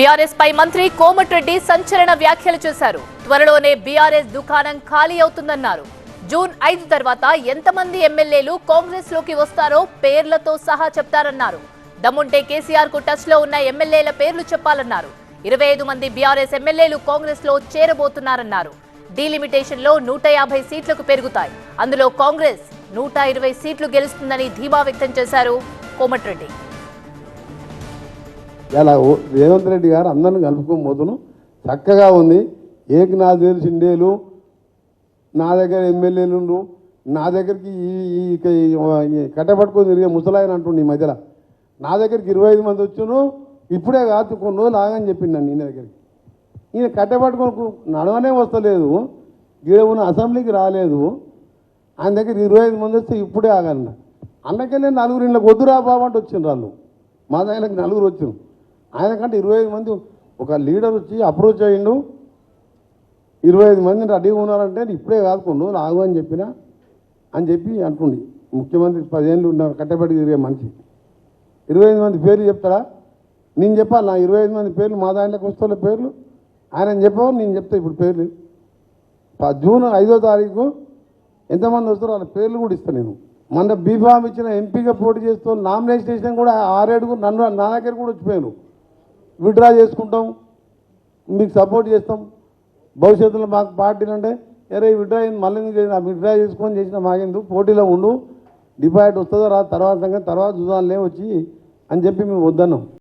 BRS పై మంత్రి కోమటిరెడ్డి సంచలన వ్యాఖ్యలు చేశారు. త్వరలోనే బీఆర్ఎస్ దుకాణం ఖాళీ అవుతుందన్నారు. జూన్ 5 తర్వాత ఎంతమంది ఎమ్మెల్యేలు కాంగ్రెస్ లోకి వస్తారో పేర్లతో సహా చెప్తారన్నారు. దమ్ముంటే కేసీఆర్ కు టచ్ లో ఉన్న ఎమ్మెల్యేల పేర్లు చెప్పాలన్నారు. 25 మంది బీఆర్ఎస్ ఎమ్మెల్యేలు కాంగ్రెస్ లో చేరబోతున్నారన్నారు. డీలిమిటేషన్ లో 150 సీట్లకు పెరుగుతాయి. అందులో కాంగ్రెస్ 120 సీట్లు గెలుస్తుందని ధీమా వ్యక్తం చేశారు కోమటిరెడ్డి. ఇలా రేవంత్ రెడ్డి గారు అందరిని కలుపుకోబోతును చక్కగా ఉంది. ఏకనాథ్ వేలు సిండేలు నా దగ్గర ఎమ్మెల్యేలు నా దగ్గరికి ఈ కట్టపట్టుకొని తిరిగే ముసలాయన అంటుండే ఈ మధ్యలో నా దగ్గరికి 25 మంది వచ్చును. ఇప్పుడే కాదు కొన్ని రోజులు ఆగని చెప్పిండు ఈయన దగ్గరికి. ఈయన కట్టపట్టుకొని నడవనే వస్తలేదు, గీడ ఉన్న అసెంబ్లీకి రాలేదు. ఆయన దగ్గర 25 మంది వస్తే ఇప్పుడే ఆగన్న. అందుకెళ్ళి నలుగురు ఇళ్ళకి వద్దురా బాబు అంటే వచ్చిండ్రు వాళ్ళు. మా దానికి నలుగురు వచ్చారు. ఆయన కంటే 25 మంది ఒక లీడర్ వచ్చి అప్రోచ్ అయ్యిండు. 25 మంది రెడీగా ఉన్నారంటే ఇప్పుడే కాదు కొన్ని రోజులు ఆగు అని చెప్పినా అని చెప్పి అంటుండి. ముఖ్యమంత్రి 10 ఏళ్ళు ఉన్న కట్టబడి తిరిగే మనిషి 25 మంది పేర్లు చెప్తారా? నేను చెప్పాలి నా 25 మంది పేర్లు మా దాంట్లోకి వస్తున్న పేర్లు ఆయన చెప్పావు, నేను చెప్తా ఇప్పుడు పేర్లు. జూన్ 5వ తారీఖు ఎంతమంది వస్తారో వాళ్ళ పేర్లు కూడా ఇస్తాను నేను. మన బీఫామ్ ఇచ్చిన ఎంపీగా పోటీ చేస్తూ నామినేషన్ కూడా 6 నన్ను నా దగ్గర కూడా వచ్చిపోయాను. విత్డ్రా చేసుకుంటాం, మీకు సపోర్ట్ చేస్తాం, భవిష్యత్తులో మాకు పార్టీలు అంటే ఎరే విత్డ్రా మళ్ళీ విత్డ్రా చేసుకొని చేసిన మాకెందుకు పోటీలో ఉండు, డిపాజిట్ వస్తుందో రా తర్వాత సంగతి తర్వాత చూడాలే వచ్చి అని చెప్పి మేము వద్దన్నాం.